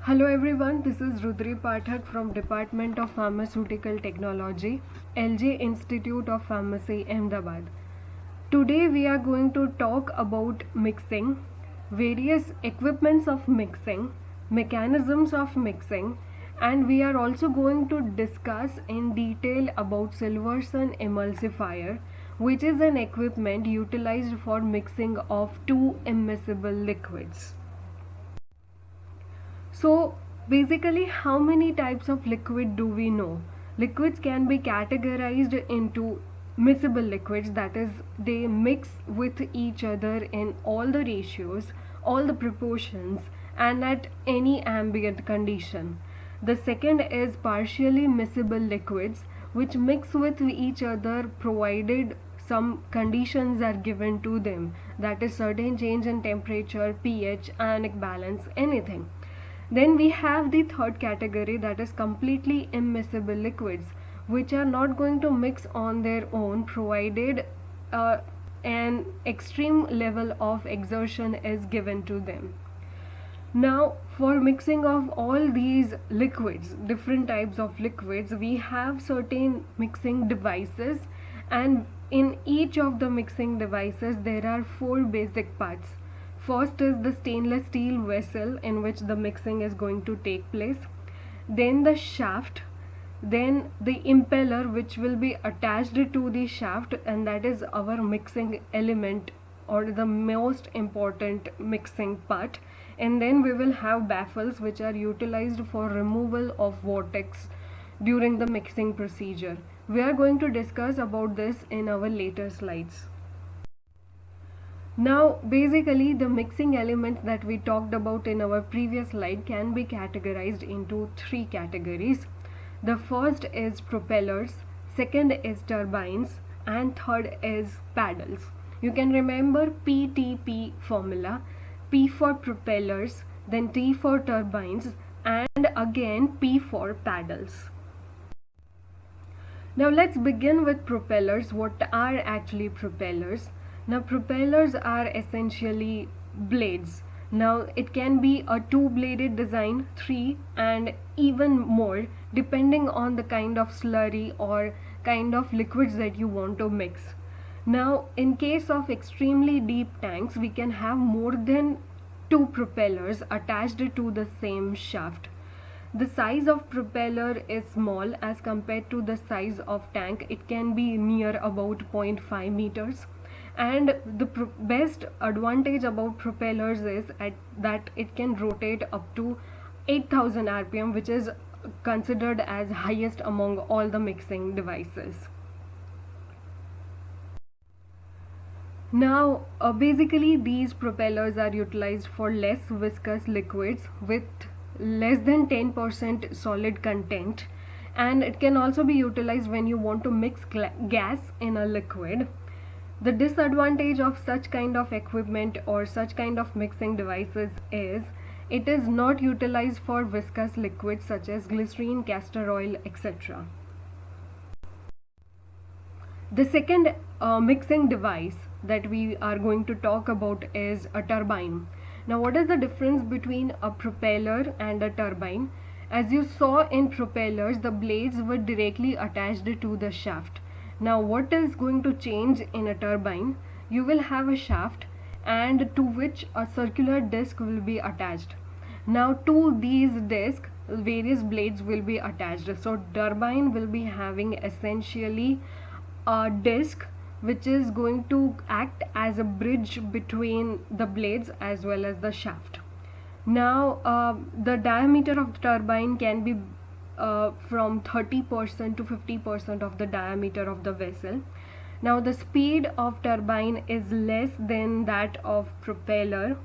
Hello everyone, this is Rudri Pathak from Department of Pharmaceutical Technology, LJ Institute of Pharmacy, Ahmedabad. Today we are going to talk about mixing, various equipments of mixing, mechanisms of mixing, and we are also going to discuss in detail about Silverson emulsifier, which is an equipment utilized for mixing of two immiscible liquids. So basically, how many types of liquid do we know? Liquids can be categorized into miscible liquids, that is, they mix with each other in all the ratios, all the proportions, and at any ambient condition. The second is partially miscible liquids, which mix with each other provided some conditions are given to them, that is certain change in temperature, pH, ionic balance, anything. Then we have the third category, that is completely immiscible liquids, which are not going to mix on their own provided an extreme level of exertion is given to them. Now, for mixing of all these liquids, different types of liquids, we have certain mixing devices, and in each of the mixing devices there are four basic parts. First is the stainless steel vessel in which the mixing is going to take place, then the shaft, then the impeller which will be attached to the shaft, and that is our mixing element or the most important mixing part, and then we will have baffles which are utilized for removal of vortex during the mixing procedure. We are going to discuss about this in our later slides. Now basically the mixing elements that we talked about in our previous slide can be categorized into three categories. The first is propellers, second is turbines, and third is paddles. You can remember PTP formula: P for propellers, then T for turbines, and again P for paddles. Now let's begin with propellers. What are actually propellers? Now propellers are essentially blades. Now it can be a two-bladed design, three, and even more depending on the kind of slurry or kind of liquids that you want to mix. Now in case of extremely deep tanks, we can have more than two propellers attached to the same shaft. The size of propeller is small as compared to the size of tank. It can be near about 0.5 meters, and the best advantage about propellers is that it can rotate up to 8000 rpm, which is considered as highest among all the mixing devices. Now basically these propellers are utilized for less viscous liquids with less than 10% solid content, and it can also be utilized when you want to mix gas in a liquid. The disadvantage of such kind of equipment or such kind of mixing devices is it is not utilized for viscous liquids such as glycerine, castor oil, etc. The second mixing device that we are going to talk about is a turbine. Now what is the difference between a propeller and a turbine? As you saw in propellers, the blades were directly attached to the shaft. Now what is going to change in a turbine? You will have a shaft and to which a circular disc will be attached. Now to these discs various blades will be attached. So turbine will be having essentially a disc which is going to act as a bridge between the blades as well as the shaft. Now the diameter of the turbine can be from 30% to 50% of the diameter of the vessel. Now the speed of turbine is less than that of propeller,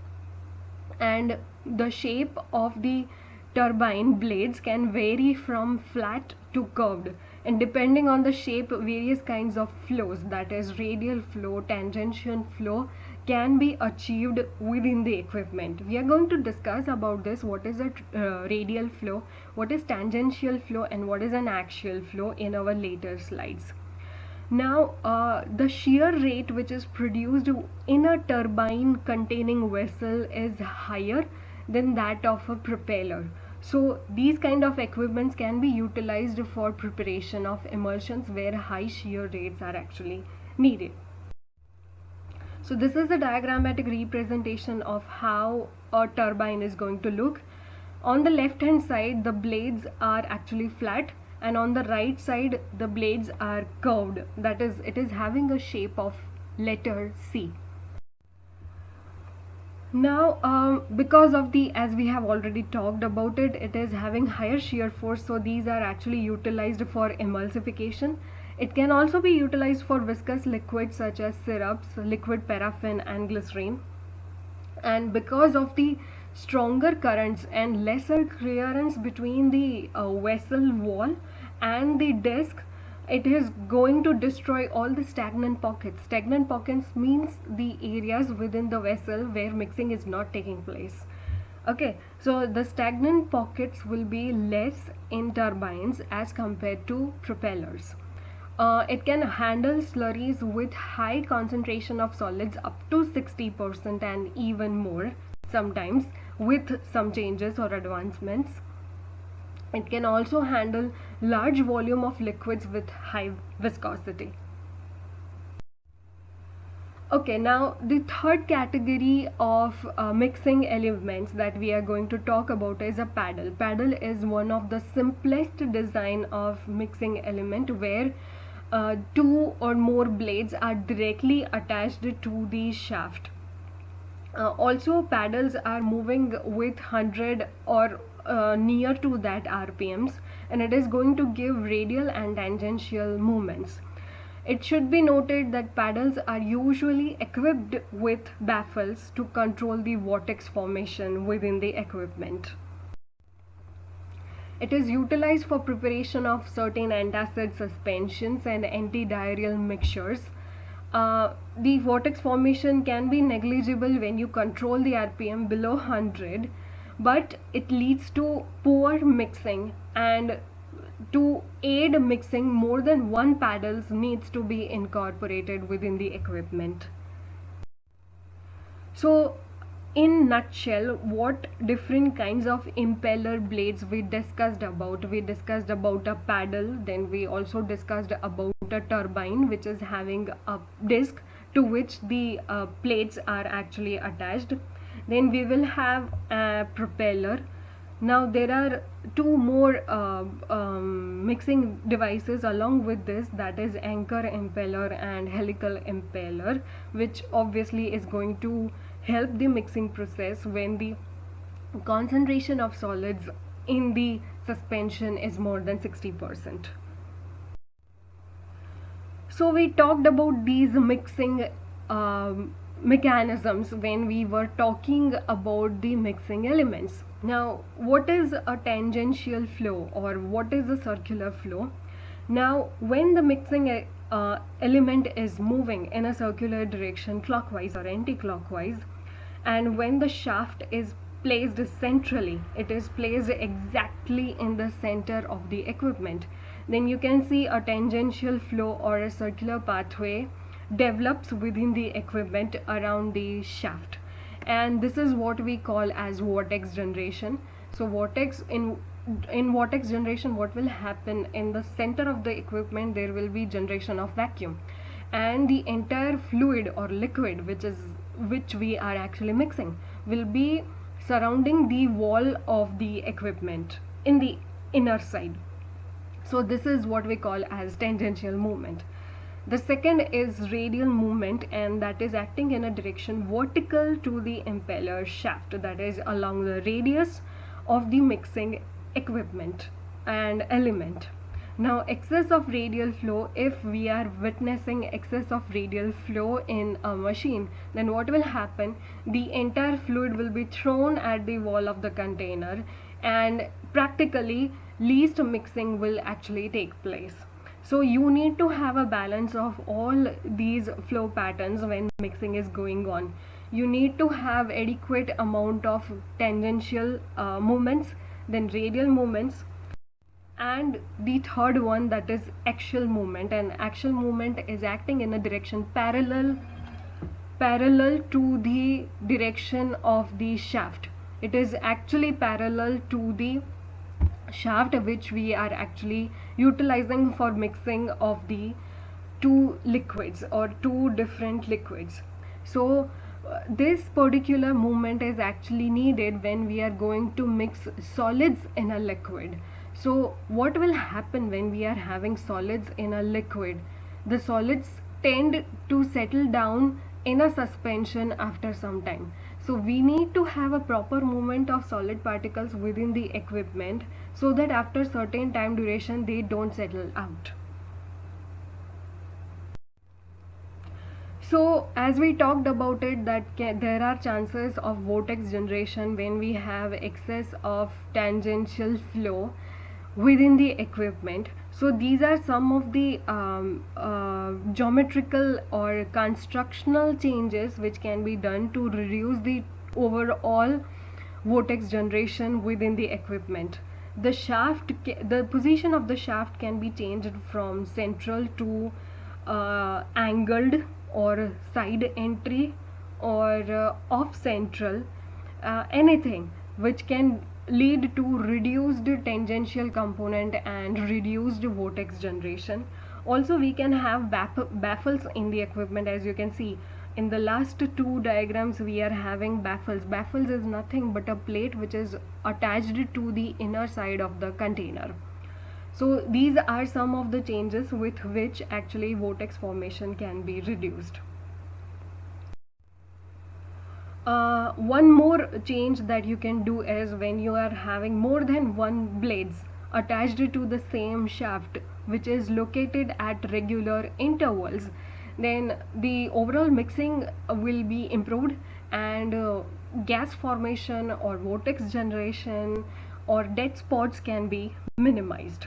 and the shape of the turbine blades can vary from flat to curved, and depending on the shape various kinds of flows, that is radial flow, tangential flow, can be achieved within the equipment. We are going to discuss about this, what is a radial flow, what is tangential flow, and what is an axial flow in our later slides. Now the shear rate which is produced in a turbine containing vessel is higher than that of a propeller. So these kind of equipments can be utilized for preparation of emulsions where high shear rates are actually needed. So this is a diagrammatic representation of how a turbine is going to look. On the left hand side, the blades are actually flat, and on the right side the blades are curved, that is, it is having a shape of letter C. Now because of the, as we have already talked about it, it is having higher shear force, so these are actually utilized for emulsification. It can also be utilized for viscous liquids such as syrups, liquid paraffin and glycerine. And because of the stronger currents and lesser clearance between the vessel wall and the disc, it is going to destroy all the stagnant pockets. Stagnant pockets means the areas within the vessel where mixing is not taking place. Okay, so the stagnant pockets will be less in turbines as compared to propellers. It can handle slurries with high concentration of solids up to 60% and even more sometimes with some changes or advancements. It can also handle large volume of liquids with high viscosity. Okay, now the third category of mixing elements that we are going to talk about is a paddle. Paddle is one of the simplest design of mixing element where two or more blades are directly attached to the shaft. Also, paddles are moving with 100 or near to that RPMs, and it is going to give radial and tangential movements. It should be noted that paddles are usually equipped with baffles to control the vortex formation within the equipment. It is utilized for preparation of certain antacid suspensions and antidiarrheal mixtures. The vortex formation can be negligible when you control the RPM below 100, but it leads to poor mixing, and to aid mixing, more than one paddles needs to be incorporated within the equipment. So in nutshell, what different kinds of impeller blades we discussed about a paddle, then we also discussed about a turbine which is having a disc to which the plates are actually attached. Then we will have a propeller. Now there are two more mixing devices along with this, that is anchor impeller and helical impeller, which obviously is going to help the mixing process when the concentration of solids in the suspension is more than 60%. So we talked about these mixing mechanisms when we were talking about the mixing elements. Now, what is a tangential flow or what is a circular flow? Now, when the mixing element is moving in a circular direction, clockwise or anti-clockwise, and when the shaft is placed centrally, it is placed exactly in the center of the equipment, then you can see a tangential flow or a circular pathway develops within the equipment around the shaft, and this is what we call as vortex generation. So vortex in vortex generation, what will happen in the center of the equipment, there will be generation of vacuum, and the entire fluid or liquid which we are actually mixing will be surrounding the wall of the equipment in the inner side. So this is what we call as tangential movement. The second is radial movement, and that is acting in a direction vertical to the impeller shaft, that is along the radius of the mixing equipment and element. Now, excess of radial flow, if we are witnessing excess of radial flow in a machine, then what will happen? The entire fluid will be thrown at the wall of the container, and practically least mixing will actually take place. So you need to have a balance of all these flow patterns when mixing is going on. You need to have adequate amount of tangential movements, then radial movements, and the third one, that is axial movement. And axial movement is acting in a direction parallel to the direction of the shaft. It is actually parallel to the shaft which we are actually utilizing for mixing of the two liquids or two different liquids. So this particular movement is actually needed when we are going to mix solids in a liquid. So what will happen when we are having solids in a liquid? The solids tend to settle down in a suspension after some time. So we need to have a proper movement of solid particles within the equipment so that after certain time duration they don't settle out. So as we talked about it, that there are chances of vortex generation when we have excess of tangential flow within the equipment. So these are some of the geometrical or constructional changes which can be done to reduce the overall vortex generation within the equipment. The shaft, the position of the shaft can be changed from central to angled or side entry or off central, anything which can lead to reduced tangential component and reduced vortex generation. Also we can have baffles in the equipment. As you can see in the last two diagrams, we are having baffles. Baffles is nothing but a plate which is attached to the inner side of the container. So these are some of the changes with which actually vortex formation can be reduced. One more change that you can do is when you are having more than one blades attached to the same shaft which is located at regular intervals, then the overall mixing will be improved and gas formation or vortex generation or dead spots can be minimized.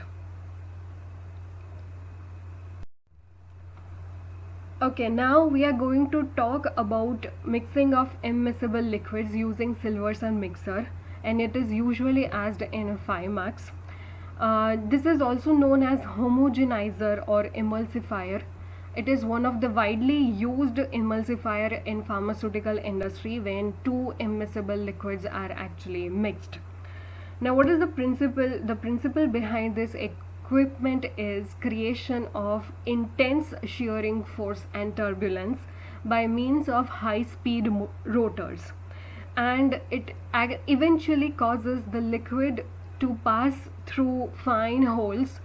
Okay, now we are going to talk about mixing of immiscible liquids using Silverson mixer, and it is usually asked in 5 marks. This is also known as homogenizer or emulsifier. It is one of the widely used emulsifier in pharmaceutical industry when two immiscible liquids are actually mixed. Now what is the principle? The principle behind this equipment is creation of intense shearing force and turbulence by means of high speed rotors, and it eventually causes the liquid to pass through fine holes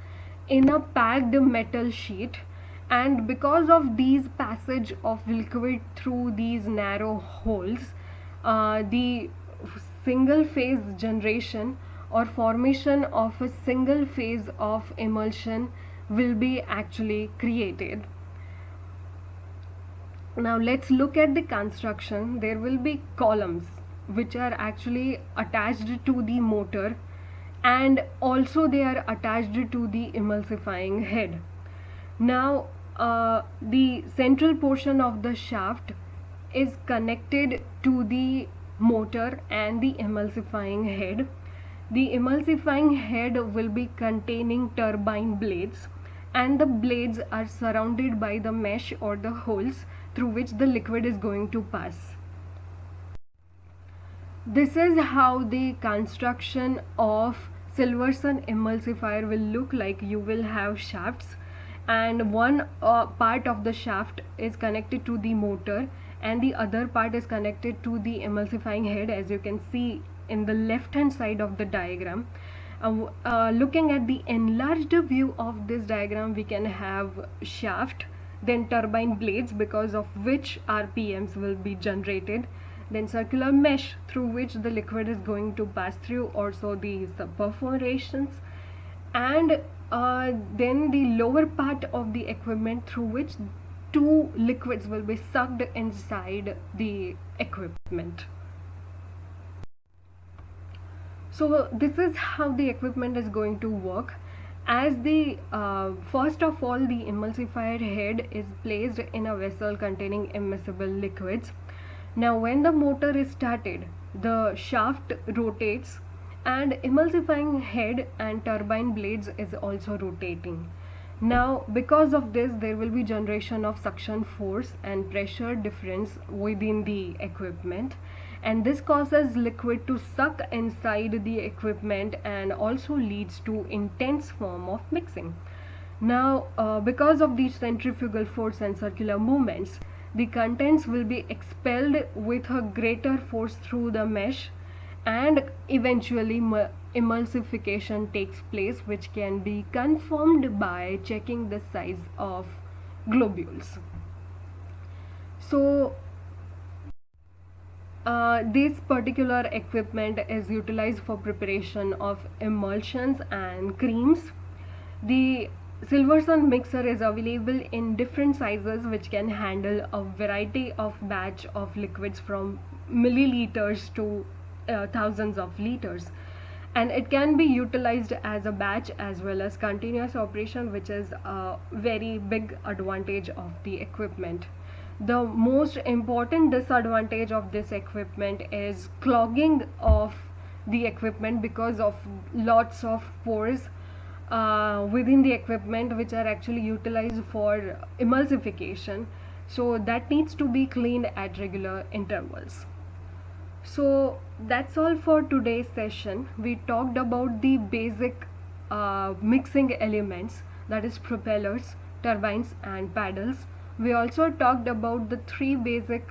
in a packed metal sheet, and because of these passage of liquid through these narrow holes, the single phase generation or formation of a single phase of emulsion will be actually created. Now let's look at the construction. There will be columns which are actually attached to the motor, and also they are attached to the emulsifying head. Now the central portion of the shaft is connected to the motor and the emulsifying head. The emulsifying head will be containing turbine blades, and the blades are surrounded by the mesh or the holes through which the liquid is going to pass. This is how the construction of Silverson emulsifier will look like. You will have shafts, and one part of the shaft is connected to the motor and the other part is connected to the emulsifying head, as you can see in the left hand side of the diagram. Looking at the enlarged view of this diagram, we can have shaft, then turbine blades because of which RPMs will be generated, then circular mesh through which the liquid is going to pass through, also these perforations, and then the lower part of the equipment through which two liquids will be sucked inside the equipment. So this is how the equipment is going to work. As the first of all, the emulsifier head is placed in a vessel containing immiscible liquids. Now when the motor is started, the shaft rotates and emulsifying head and turbine blades is also rotating. Now because of this, there will be generation of suction force and pressure difference within the equipment, and this causes liquid to suck inside the equipment and also leads to intense form of mixing. Now, because of these centrifugal force and circular movements, the contents will be expelled with a greater force through the mesh, and eventually emulsification takes place, which can be confirmed by checking the size of globules. So, this particular equipment is utilized for preparation of emulsions and creams. The Silverson mixer is available in different sizes, which can handle a variety of batch of liquids from milliliters to thousands of liters, and it can be utilized as a batch as well as continuous operation, which is a very big advantage of the equipment. The most important disadvantage of this equipment is clogging of the equipment because of lots of pores within the equipment, which are actually utilized for emulsification, so that needs to be cleaned at regular intervals. So that's all for today's session. We talked about the basic mixing elements, that is propellers, turbines and paddles. We also talked about the three basic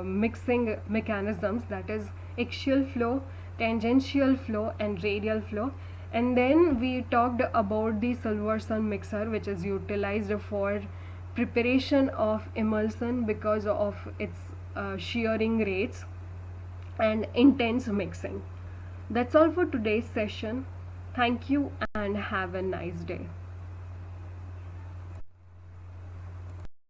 mixing mechanisms, that is axial flow, tangential flow and radial flow. And then we talked about the Silverson mixer, which is utilized for preparation of emulsion because of its shearing rates and intense mixing. That's all for today's session. Thank you and have a nice day.